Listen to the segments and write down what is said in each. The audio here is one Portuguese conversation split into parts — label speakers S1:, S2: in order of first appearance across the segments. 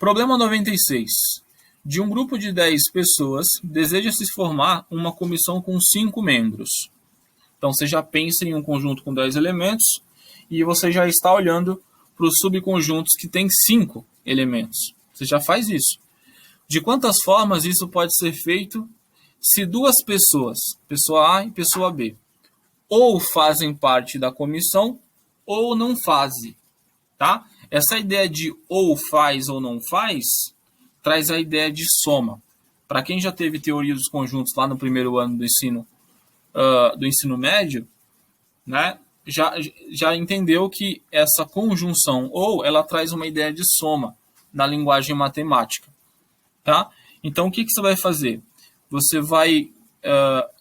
S1: Problema 96. De um grupo de 10 pessoas, deseja-se formar uma comissão com 5 membros. Então, você já pensa em um conjunto com 10 elementos e você já está olhando para os subconjuntos que tem 5 elementos. Você já faz isso. De quantas formas isso pode ser feito se duas pessoas, pessoa A e pessoa B, ou fazem parte da comissão ou não fazem, tá? Essa ideia de ou faz ou não faz traz a ideia de soma. Para quem já teve teoria dos conjuntos lá no primeiro ano do ensino médio, né, já entendeu que essa conjunção ou ela traz uma ideia de soma na linguagem matemática, tá? Então, o que você vai fazer? Você vai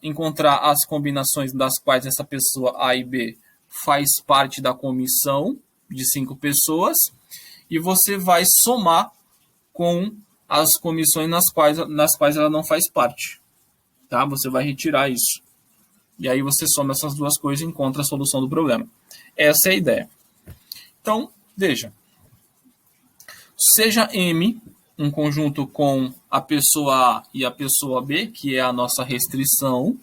S1: encontrar as combinações das quais essa pessoa A e B faz parte da comissão de 5 pessoas e você vai somar com as comissões nas quais ela não faz parte, tá? Você vai retirar isso. E aí você soma essas duas coisas e encontra a solução do problema. Essa é a ideia. Então, veja. Seja M um conjunto com a pessoa A e a pessoa B, que é a nossa restrição,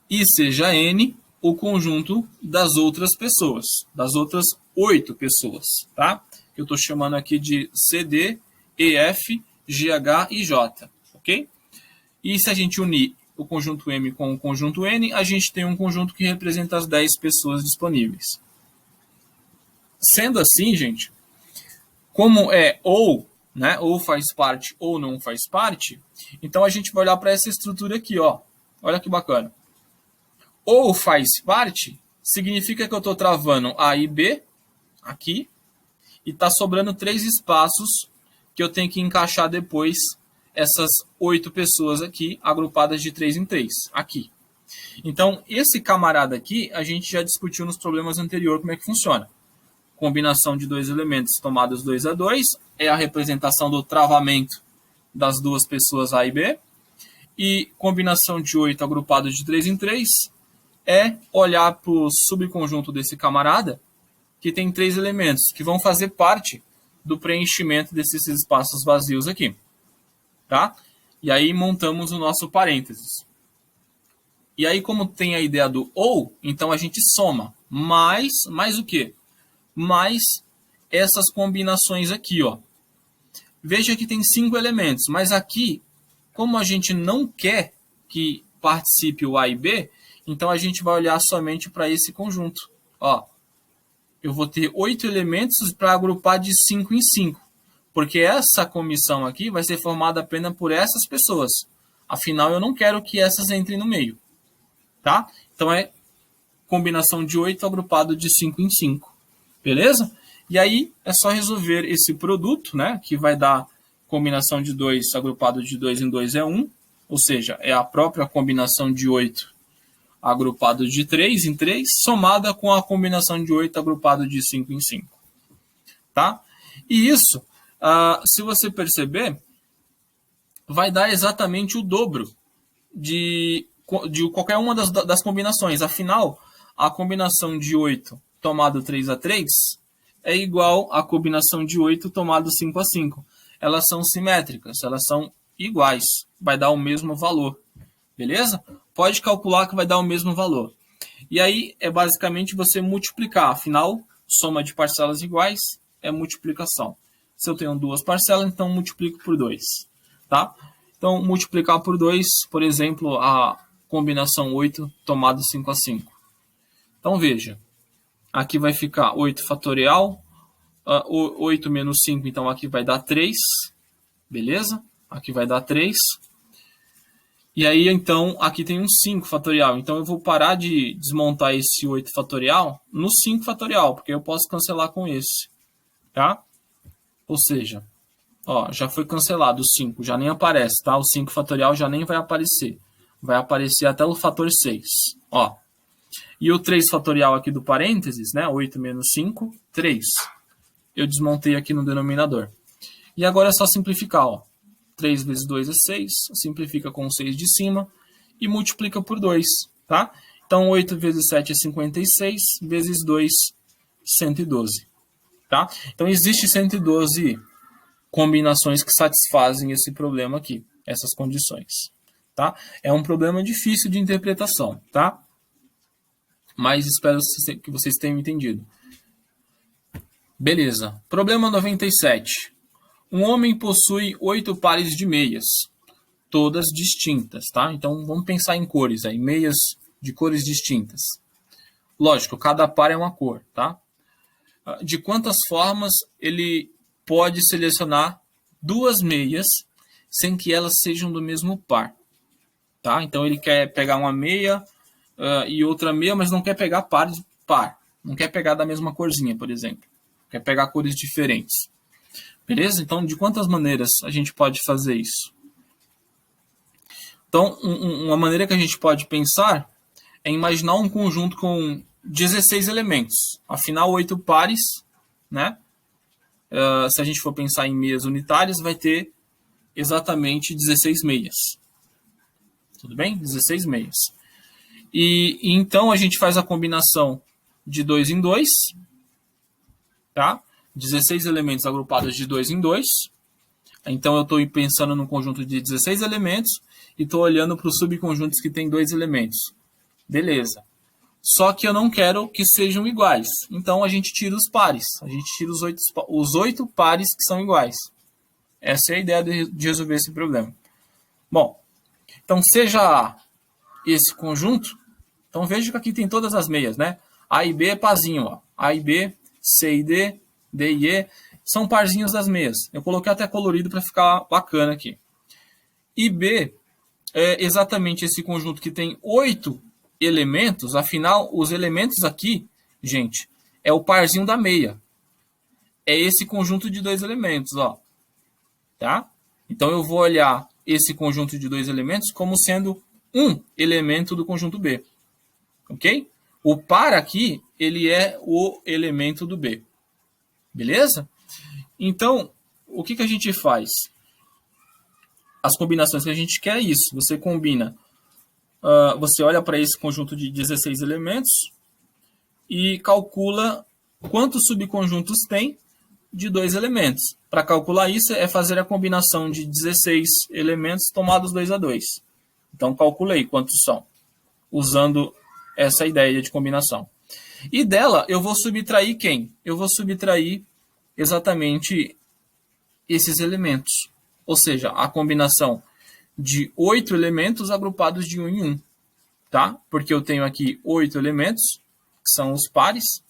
S1: e seja N o conjunto das outras pessoas, das outras 8 pessoas, tá? Eu estou chamando aqui de C, D, E, F, G, H e J, ok? E se a gente unir o conjunto M com o conjunto N, a gente tem um conjunto que representa as 10 pessoas disponíveis. Sendo assim, gente, como é ou, né, ou faz parte ou não faz parte, então a gente vai olhar para essa estrutura aqui, ó. Olha que bacana. Ou faz parte significa que eu estou travando A e B aqui e está sobrando 3 espaços que eu tenho que encaixar depois essas 8 pessoas aqui, agrupadas de 3 em 3, aqui. Então, esse camarada aqui, a gente já discutiu nos problemas anteriores como é que funciona. Combinação de 2 elementos tomados 2 a 2 é a representação do travamento das duas pessoas A e B. E combinação de 8 agrupados de 3 em 3 é olhar para o subconjunto desse camarada, que tem 3 elementos, que vão fazer parte do preenchimento desses espaços vazios aqui. Tá? E aí montamos o nosso parênteses. E aí, como tem a ideia do ou, então a gente soma mais o quê? Mais essas combinações aqui, ó. Veja que tem 5 elementos, mas aqui, como a gente não quer que participe o A e B, então a gente vai olhar somente para esse conjunto. Ó, eu vou ter 8 elementos para agrupar de 5 em 5. Porque essa comissão aqui vai ser formada apenas por essas pessoas. Afinal, eu não quero que essas entrem no meio. Tá? Então, é combinação de 8 agrupado de 5 em 5. Beleza? E aí, é só resolver esse produto, né? Que vai dar combinação de 2 agrupado de 2 em 2 é 1. Ou seja, é a própria combinação de 8 agrupado de 3 em 3, somada com a combinação de 8 agrupado de 5 em 5. Tá? E isso... se você perceber, vai dar exatamente o dobro de qualquer uma das combinações. Afinal, a combinação de 8 tomado 3 a 3 é igual à combinação de 8 tomado 5 a 5. Elas são simétricas, elas são iguais. Vai dar o mesmo valor. Beleza? Pode calcular que vai dar o mesmo valor. E aí, é basicamente você multiplicar. Afinal, soma de parcelas iguais é multiplicação. Se eu tenho 2 parcelas, então multiplico por 2. Tá? Então, multiplicar por 2, por exemplo, a combinação 8 tomado 5 a 5. Então, veja. Aqui vai ficar 8 fatorial. 8 menos 5, então aqui vai dar 3. Beleza? Aqui vai dar 3. E aí, então, aqui tem um 5 fatorial. Então, eu vou parar de desmontar esse 8 fatorial no 5 fatorial, porque eu posso cancelar com esse. Tá? Ou seja, ó, já foi cancelado o 5, já nem aparece, tá? O 5 fatorial já nem vai aparecer. Vai aparecer até o fator 6. Ó. E o 3 fatorial aqui do parênteses, né? 8 menos 5, 3. Eu desmontei aqui no denominador. E agora é só simplificar, ó. 3 vezes 2 é 6, simplifica com o 6 de cima e multiplica por 2, tá? Então, 8 vezes 7 é 56, vezes 2, 112. Tá? Então, existe 112 combinações que satisfazem esse problema aqui, essas condições. Tá? É um problema difícil de interpretação, tá? Mas espero que vocês tenham entendido. Beleza. Problema 97. Um homem possui 8 pares de meias, todas distintas, tá? Então vamos pensar em cores aí, meias de cores distintas. Lógico, cada par é uma cor, tá? De quantas formas ele pode selecionar 2 meias sem que elas sejam do mesmo par, tá? Então ele quer pegar uma meia e outra meia, mas não quer pegar par de par. Não quer pegar da mesma corzinha, por exemplo. Quer pegar cores diferentes. Beleza? Então, de quantas maneiras a gente pode fazer isso? Então, uma maneira que a gente pode pensar é imaginar um conjunto com 16 elementos. Afinal, 8 pares, né? Se a gente for pensar em meias unitárias, vai ter exatamente 16 meias. Tudo bem? 16 meias. E então a gente faz a combinação de 2 em 2, tá? 16 elementos agrupados de 2 em 2. Então eu estou pensando num conjunto de 16 elementos e estou olhando para os subconjuntos que tem 2 elementos. Beleza. Só que eu não quero que sejam iguais. Então a gente tira os pares. A gente tira os 8 pares que são iguais. Essa é a ideia de resolver esse problema. Bom, então seja esse conjunto, então veja que aqui tem todas as meias, né? A e B é parzinho, ó. A e B, C e D, D e E, são parzinhos das meias. Eu coloquei até colorido para ficar bacana aqui. E B é exatamente esse conjunto que tem 8 elementos, afinal, os elementos aqui, gente, é o parzinho da meia. É esse conjunto de 2 elementos, ó. Tá? Então eu vou olhar esse conjunto de 2 elementos como sendo um elemento do conjunto B. Ok? O par aqui, ele é o elemento do B. Beleza? Então, o que a gente faz? As combinações que a gente quer é isso. Você combina, você olha para esse conjunto de 16 elementos e calcula quantos subconjuntos tem de 2 elementos. Para calcular isso, é fazer a combinação de 16 elementos tomados 2 a 2. Então, calculei quantos são, usando essa ideia de combinação. E dela, eu vou subtrair quem? Eu vou subtrair exatamente esses elementos. Ou seja, a combinação de 8 elementos agrupados de 1 em 1. Tá? Porque eu tenho aqui 8 elementos, que são os pares,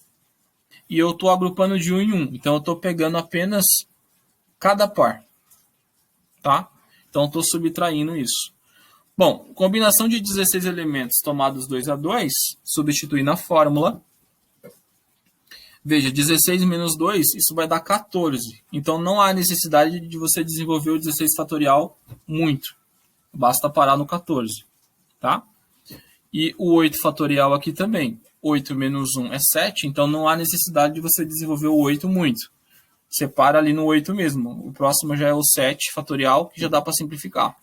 S1: e eu estou agrupando de 1 em 1. Então, eu estou pegando apenas cada par. Tá? Então, estou subtraindo isso. Bom, combinação de 16 elementos tomados 2 a 2, substituir na fórmula. Veja, 16 menos 2, isso vai dar 14. Então, não há necessidade de você desenvolver o 16 fatorial muito. Basta parar no 14. Tá? E o 8 fatorial aqui também. 8 menos 1 é 7, então não há necessidade de você desenvolver o 8 muito. Você para ali no 8 mesmo. O próximo já é o 7 fatorial, que já dá para simplificar.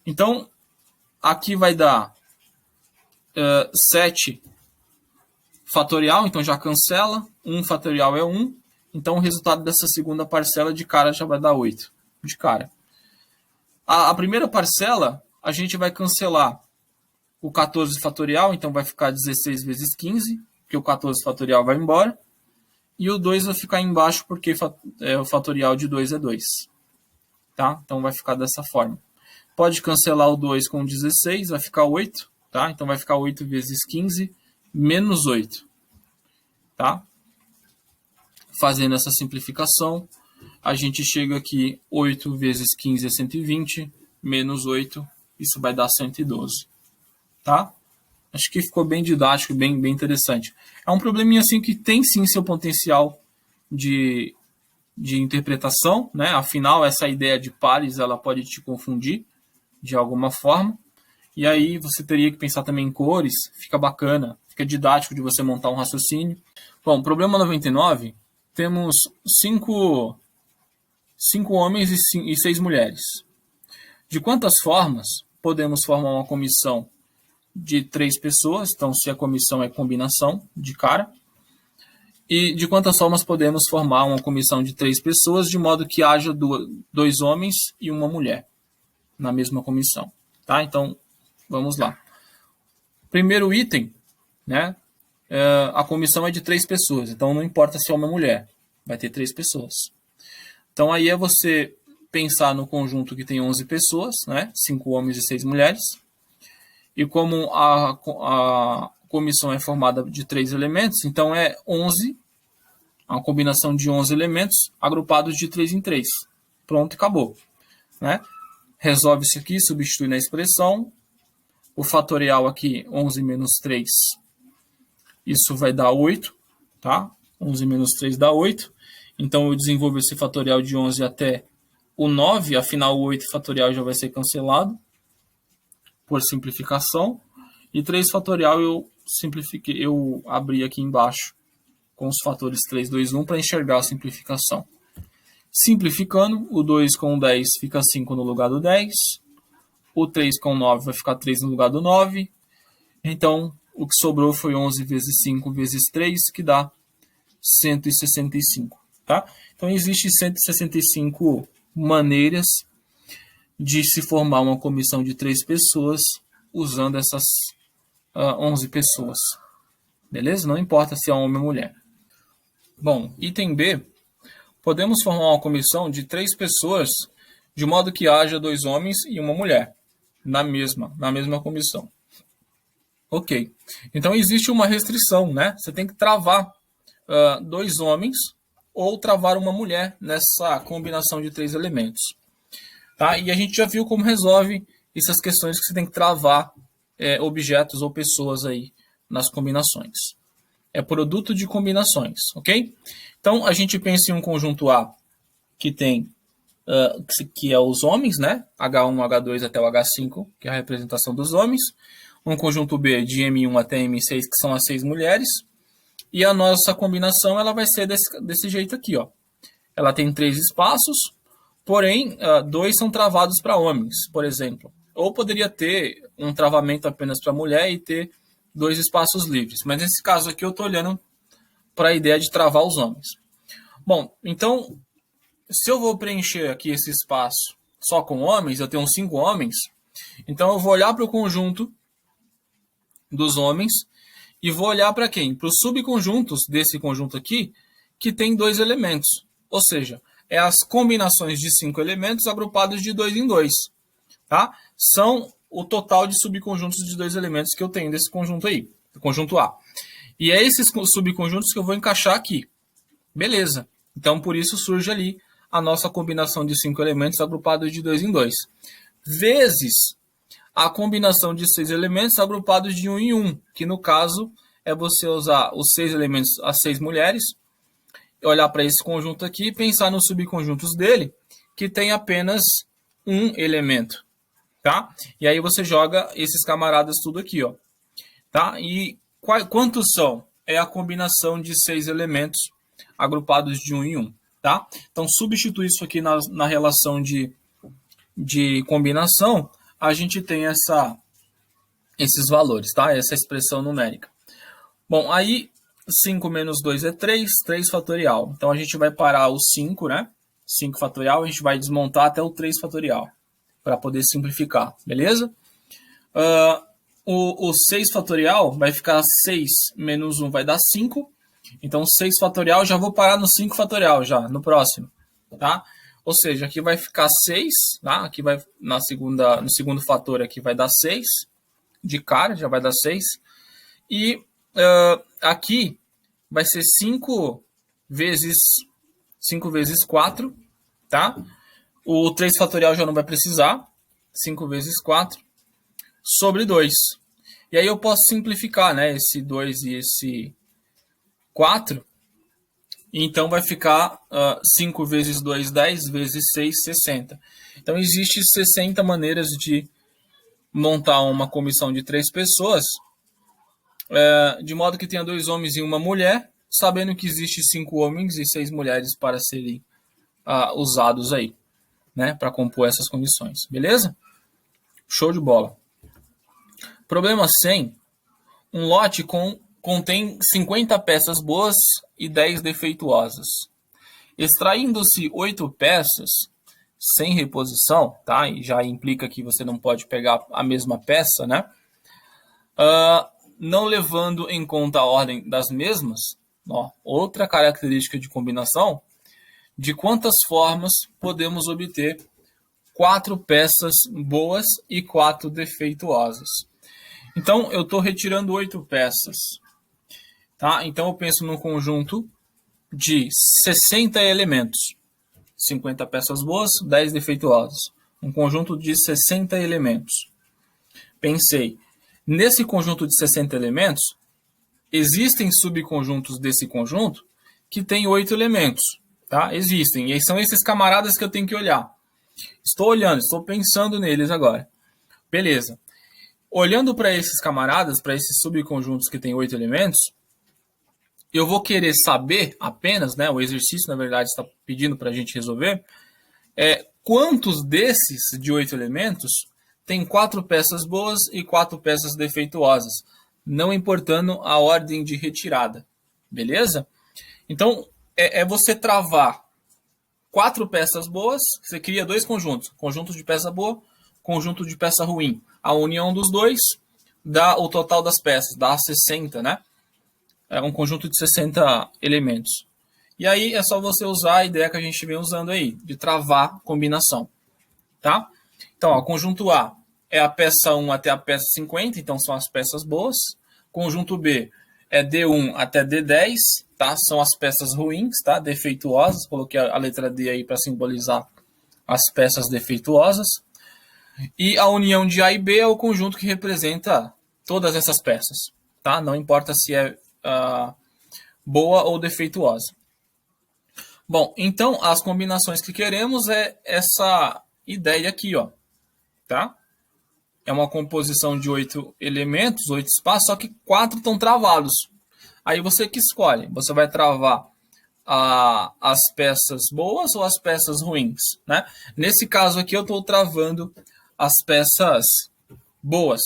S1: Então, aqui vai dar 7 fatorial, então já cancela. 1 fatorial é 1. Então, o resultado dessa segunda parcela de cara já vai dar 8. De cara. A primeira parcela, a gente vai cancelar o 14 fatorial, então vai ficar 16 vezes 15, porque o 14 fatorial vai embora. E o 2 vai ficar embaixo, porque o fatorial de 2 é 2. Tá? Então, vai ficar dessa forma. Pode cancelar o 2 com 16, vai ficar 8. Tá? Então, vai ficar 8 vezes 15, menos 8. Tá? Fazendo essa simplificação, a gente chega aqui, 8 vezes 15 é 120, menos 8, isso vai dar 112. Tá? Acho que ficou bem didático, bem interessante. É um probleminha assim que tem sim seu potencial de interpretação, né? Afinal, essa ideia de pares ela pode te confundir de alguma forma. E aí você teria que pensar também em cores, fica bacana, fica didático de você montar um raciocínio. Bom, problema 99, temos 5 homens e 6 mulheres. De quantas formas podemos formar uma comissão de 3 pessoas? Então, se a comissão é combinação de cara, E de quantas formas podemos formar uma comissão de 3 pessoas, de modo que haja 2 homens e uma mulher na mesma comissão. Tá? Então, vamos lá. Primeiro item, né? A comissão é de 3 pessoas, então não importa se é uma mulher, vai ter 3 pessoas. Então aí é você pensar no conjunto que tem 11 pessoas, né? 5 homens e 6 mulheres. E como a comissão é formada de 3 elementos, então é 11, uma combinação de 11 elementos agrupados de 3 em 3. Pronto, acabou. Né? Resolve isso aqui, substitui na expressão. O fatorial aqui, 11 menos 3, isso vai dar 8, tá? 11 menos 3 dá 8. Então eu desenvolvo esse fatorial de 11 até o 9, afinal o 8 fatorial já vai ser cancelado por simplificação. E 3 fatorial eu simplifiquei, eu abri aqui embaixo com os fatores 3, 2, 1 para enxergar a simplificação. Simplificando, o 2 com 10 fica 5 no lugar do 10. O 3 com 9 vai ficar 3 no lugar do 9. Então, o que sobrou foi 11 vezes 5 vezes 3, que dá 165. Tá? Então, existem 165 maneiras de se formar uma comissão de 3 pessoas usando essas 11 pessoas. Beleza? Não importa se é homem ou mulher. Bom, item B. Podemos formar uma comissão de 3 pessoas de modo que haja 2 homens e uma mulher na mesma comissão. Ok. Então existe uma restrição, né? Você tem que travar 2 homens ou travar uma mulher nessa combinação de 3 elementos. Tá? E a gente já viu como resolve essas questões que você tem que travar objetos ou pessoas aí nas combinações. É produto de combinações, ok? Então a gente pensa em um conjunto A que tem que é os homens, né? H1, H2 até o H5, que é a representação dos homens. Um conjunto B de M1 até M6, que são as 6 mulheres. E a nossa combinação ela vai ser desse jeito aqui, ó. Ela tem 3 espaços, porém 2 são travados para homens, por exemplo. Ou poderia ter um travamento apenas para mulher e ter 2 espaços livres. Mas nesse caso aqui eu estou olhando para a ideia de travar os homens. Bom, então, se eu vou preencher aqui esse espaço só com homens, eu tenho 5 homens, então eu vou olhar para o conjunto dos homens e vou olhar para quem? Para os subconjuntos desse conjunto aqui, que tem 2 elementos. Ou seja, é as combinações de 5 elementos agrupados de 2 em 2. Tá? São o total de subconjuntos de 2 elementos que eu tenho desse conjunto aí, do conjunto A. E é esses subconjuntos que eu vou encaixar aqui. Beleza. Então, por isso surge ali a nossa combinação de 5 elementos agrupados de 2 em 2. Vezes a combinação de 6 elementos agrupados de 1 em 1, que no caso é você usar os 6 elementos, as 6 mulheres, olhar para esse conjunto aqui e pensar nos subconjuntos dele, que tem apenas um elemento. Tá? E aí você joga esses camaradas tudo aqui. Ó. Tá? E quantos são? É a combinação de 6 elementos agrupados de 1 em 1. Tá? Então, substituir isso aqui na relação de combinação, a gente tem esses valores, tá? Essa expressão numérica. Bom, aí 5 menos 2 é 3, 3 fatorial. Então, a gente vai parar o 5, né? 5 fatorial, a gente vai desmontar até o 3 fatorial, para poder simplificar, beleza? O 6 fatorial vai ficar 6 menos 1 vai dar 5. Então, 6 fatorial, já vou parar no 5 fatorial, já, no próximo. Tá? Ou seja, aqui vai ficar 6, tá? Aqui vai, no segundo fator aqui vai dar 6, de cara, já vai dar 6. E aqui vai ser 5 vezes 4, tá? O 3 fatorial já não vai precisar, 5 vezes 4, sobre 2. E aí eu posso simplificar, né? Esse 2 e esse 4. Então vai ficar 5 vezes 2, 10, vezes 6, 60. Então existem 60 maneiras de montar uma comissão de 3 pessoas, de modo que tenha 2 homens e uma mulher, sabendo que existe 5 homens e 6 mulheres para serem usados aí, né? Para compor essas condições. Beleza? Show de bola. Problema 100. Um lote com contém 50 peças boas e 10 defeituosas. Extraindo-se 8 peças sem reposição, tá? E já implica que você não pode pegar a mesma peça, né? Não levando em conta a ordem das mesmas, ó, outra característica de combinação, de quantas formas podemos obter 4 peças boas e 4 defeituosas. Então, eu estou retirando 8 peças. Tá? Então, eu penso num conjunto de 60 elementos. 50 peças boas, 10 defeituosas. Um conjunto de 60 elementos. Pensei, nesse conjunto de 60 elementos, existem subconjuntos desse conjunto que tem 8 elementos. Tá? Existem. E são esses camaradas que eu tenho que olhar. Estou olhando, estou pensando neles agora. Beleza. Olhando para esses camaradas, para esses subconjuntos que têm 8 elementos, eu vou querer saber apenas, né, o exercício, na verdade, está pedindo para a gente resolver, quantos desses de 8 elementos tem 4 peças boas e 4 peças defeituosas, não importando a ordem de retirada. Beleza? Então, você travar 4 peças boas, você cria 2 conjuntos. Conjunto de peça boa, conjunto de peça ruim. A união dos dois dá o total das peças, dá 60, né? É um conjunto de 60 elementos. E aí é só você usar a ideia que a gente vem usando aí, de travar combinação. Tá? Então, ó, conjunto A é a peça 1 até a peça 50, então são as peças boas. Conjunto B é D1 até D10, tá? São as peças ruins, tá? Defeituosas. Coloquei a letra D aí para simbolizar as peças defeituosas. E a união de A e B é o conjunto que representa todas essas peças, tá? Não importa se é boa ou defeituosa. Bom, então as combinações que queremos é essa ideia aqui, ó, tá? É uma composição de 8 elementos, 8 espaços, só que 4 estão travados. Aí você que escolhe. Você vai travar as peças boas ou as peças ruins, né? Nesse caso aqui eu estou travando as peças boas,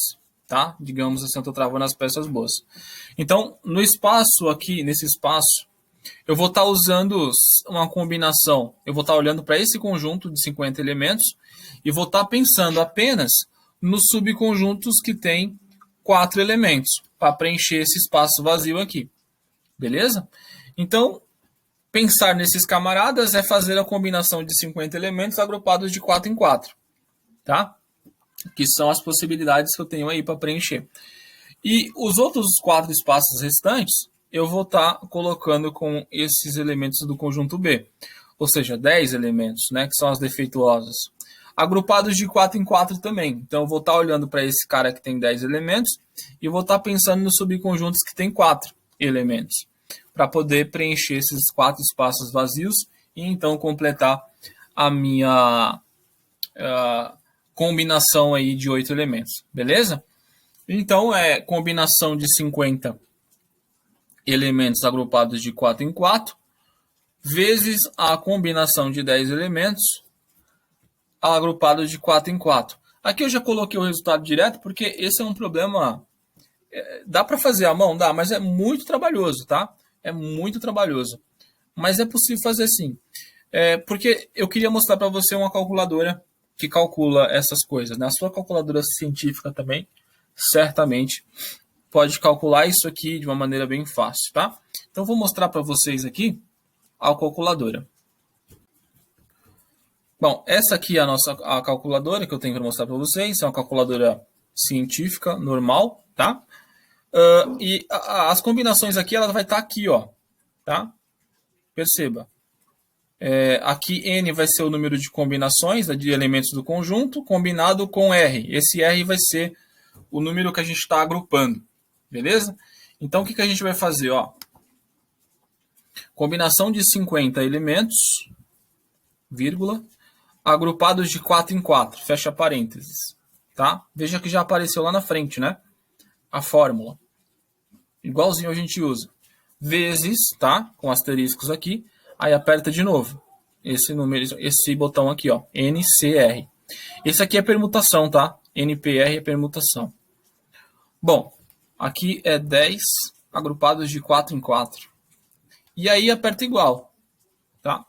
S1: tá? Digamos assim, eu estou travando as peças boas. Então, no espaço aqui, nesse espaço, eu vou estar usando uma combinação. Eu vou estar olhando para esse conjunto de 50 elementos e vou estar pensando apenas nos subconjuntos que tem 4 elementos, para preencher esse espaço vazio aqui. Beleza? Então, pensar nesses camaradas é fazer a combinação de 50 elementos agrupados de 4 em 4. Tá? Que são as possibilidades que eu tenho aí para preencher. E os outros 4 espaços restantes, eu vou estar colocando com esses elementos do conjunto B. Ou seja, 10 elementos, né, que são as defeituosas. Agrupados de 4 em 4 também. Então, eu vou estar olhando para esse cara que tem 10 elementos e vou estar pensando nos subconjuntos que tem 4 elementos. Para poder preencher esses 4 espaços vazios e então completar a minha combinação aí de 8 elementos. Beleza? Então, é combinação de 50 elementos agrupados de 4 em 4, vezes a combinação de 10 elementos agrupados de 4 em 4. Aqui eu já coloquei o resultado direto, porque esse é um problema... dá para fazer à mão? Dá, mas é muito trabalhoso, tá? É muito trabalhoso. Mas é possível fazer sim. Porque eu queria mostrar para você uma calculadora que calcula essas coisas, né? A sua calculadora científica também, certamente, pode calcular isso aqui de uma maneira bem fácil, tá? Então, vou mostrar para vocês aqui a calculadora. Bom, essa aqui é a calculadora que eu tenho para mostrar para vocês. É uma calculadora científica, normal, tá? E as combinações aqui, ela vai estar aqui, ó, tá? Perceba. Aqui N vai ser o número de combinações de elementos do conjunto, combinado com R. Esse R vai ser o número que a gente está agrupando. Beleza? Então, o que a gente vai fazer? Ó? Combinação de 50 elementos, vírgula, agrupados de 4 em 4. Fecha parênteses. Tá? Veja que já apareceu lá na frente, né? A fórmula. Igualzinho a gente usa. Vezes, tá? Com asteriscos aqui. Aí aperta de novo. Esse botão aqui, ó. NCR. Esse aqui é permutação, tá? NPR é permutação. Bom, aqui é 10 agrupados de 4 em 4. E aí aperta igual, tá?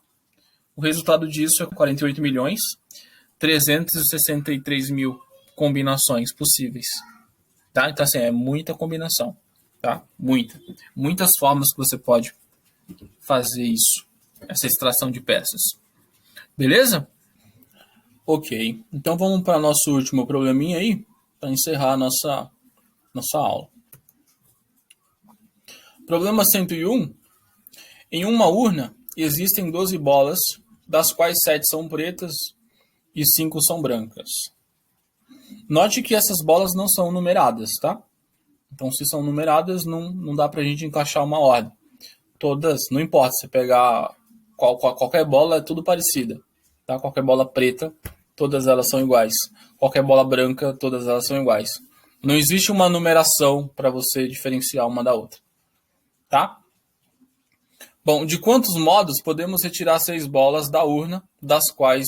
S1: O resultado disso é 48 milhões 363 mil combinações possíveis, tá? Então, assim, é muita combinação, tá? Muitas formas que você pode fazer isso, essa extração de peças. Beleza? Ok. Então, vamos para nosso último probleminha aí, para encerrar a nossa aula. Problema 101. Em uma urna, existem 12 bolas, das quais 7 são pretas e 5 são brancas. Note que essas bolas não são numeradas, tá? Então, se são numeradas, não dá pra gente encaixar uma ordem. Todas, não importa, você pegar qualquer bola, é tudo parecida, tá? Qualquer bola preta, todas elas são iguais. Qualquer bola branca, todas elas são iguais. Não existe uma numeração para você diferenciar uma da outra, tá? Bom, de quantos modos podemos retirar 6 bolas da urna, das quais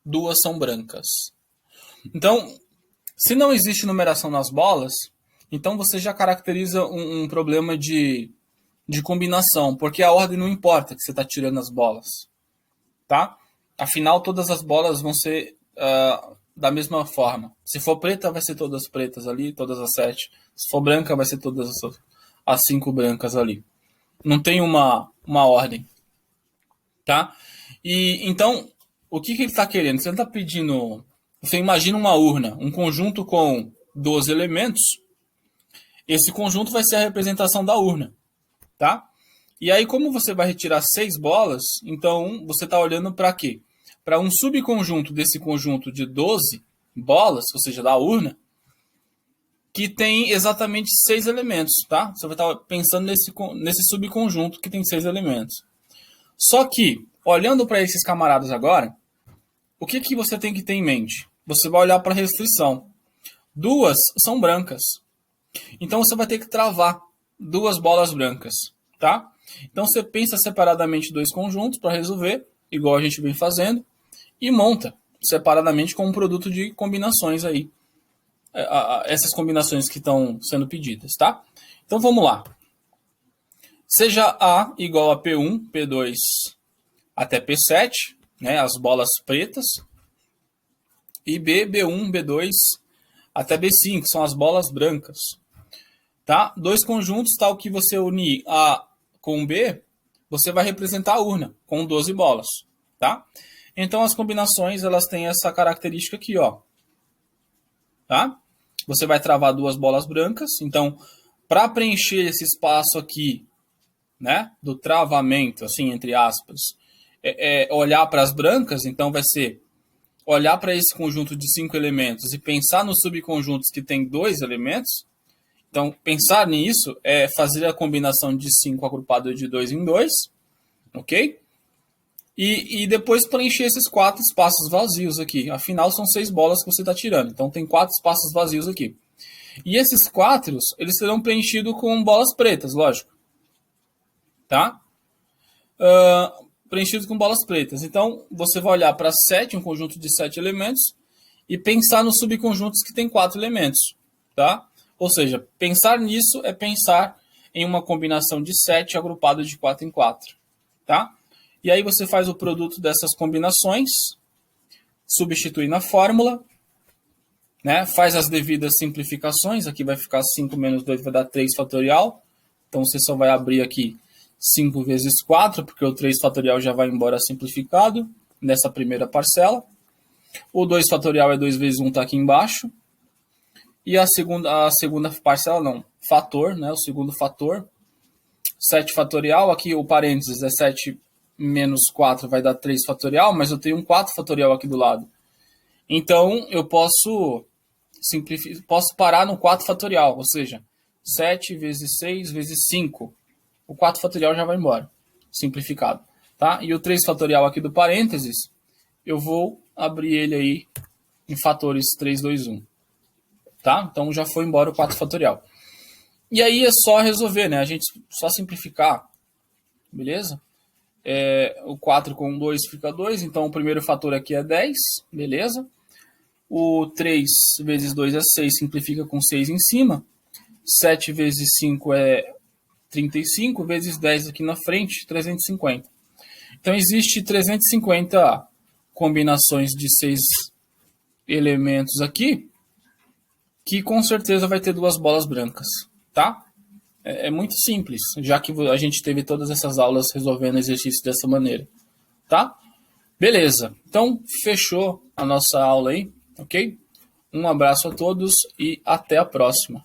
S1: 2 são brancas? Então, se não existe numeração nas bolas, então você já caracteriza um problema de combinação, porque a ordem não importa que você está tirando as bolas, tá? Afinal, todas as bolas vão ser da mesma forma. Se for preta, vai ser todas pretas ali, todas as 7. Se for branca, vai ser todas as 5 brancas ali. Não tem uma ordem, tá? E então, o que ele está querendo? Você está pedindo... Você imagina uma urna, um conjunto com 12 elementos. Esse conjunto vai ser a representação da urna, tá? E aí, como você vai retirar 6 bolas, então você está olhando para quê? Para um subconjunto desse conjunto de 12 bolas, ou seja, da urna, que tem exatamente 6 elementos, tá? Você vai estar pensando nesse subconjunto que tem 6 elementos. Só que, olhando para esses camaradas agora, o que você tem que ter em mente? Você vai olhar para a restrição. 2 são brancas. Então você vai ter que travar 2 bolas brancas, tá? Então você pensa separadamente 2 conjuntos para resolver, igual a gente vem fazendo, e monta separadamente com um produto de combinações aí. Essas combinações que estão sendo pedidas, tá? Então vamos lá. Seja A igual a P1, P2 até P7, né, as bolas pretas, e B, B1, B2 até B5, são as bolas brancas. Tá? 2 conjuntos, tal que você unir A com B, você vai representar a urna com 12 bolas. Tá? Então as combinações elas têm essa característica aqui, ó. Tá? Você vai travar 2 bolas brancas. Então, para preencher esse espaço aqui, né, do travamento, assim, entre aspas, olhar para as brancas, então vai ser olhar para esse conjunto de 5 elementos e pensar nos subconjuntos que tem 2 elementos. Então, pensar nisso é fazer a combinação de 5 agrupado de 2 em 2, ok? E depois preencher esses 4 espaços vazios aqui. Afinal, são 6 bolas que você está tirando. Então, tem 4 espaços vazios aqui. E esses 4, eles serão preenchidos com bolas pretas, lógico. Tá? Preenchidos com bolas pretas. Então, você vai olhar para 7, um conjunto de 7 elementos, e pensar nos subconjuntos que tem 4 elementos. Tá? Ou seja, pensar nisso é pensar em uma combinação de 7 agrupado de 4 em 4. Tá? E aí você faz o produto dessas combinações, substitui na fórmula, né? Faz as devidas simplificações. Aqui vai ficar 5 menos 2 vai dar 3 fatorial. Então você só vai abrir aqui 5 vezes 4, porque o 3 fatorial já vai embora simplificado nessa primeira parcela. O 2 fatorial é 2 vezes 1, está aqui embaixo. E a segunda parcela, não, fator, né? O segundo fator, 7 fatorial. Aqui o parênteses é 7 menos 4 vai dar 3 fatorial, mas eu tenho um 4 fatorial aqui do lado. Então, eu posso parar no 4 fatorial, ou seja, 7 vezes 6 vezes 5. O 4 fatorial já vai embora, simplificado. Tá? E o 3 fatorial aqui do parênteses, eu vou abrir ele aí em fatores 3, 2, 1. Tá? Então, já foi embora o 4 fatorial. E aí é só resolver, né? A gente só simplificar, beleza? O 4 com 2 fica 2, então o primeiro fator aqui é 10, beleza? O 3 vezes 2 é 6, simplifica com 6 em cima. 7 vezes 5 é 35 vezes 10 aqui na frente, 350. Então, existe 350 combinações de 6 elementos aqui, que com certeza vai ter 2 bolas brancas, tá? É muito simples, já que a gente teve todas essas aulas resolvendo exercício dessa maneira, tá? Beleza, então fechou a nossa aula aí, ok? Um abraço a todos e até a próxima.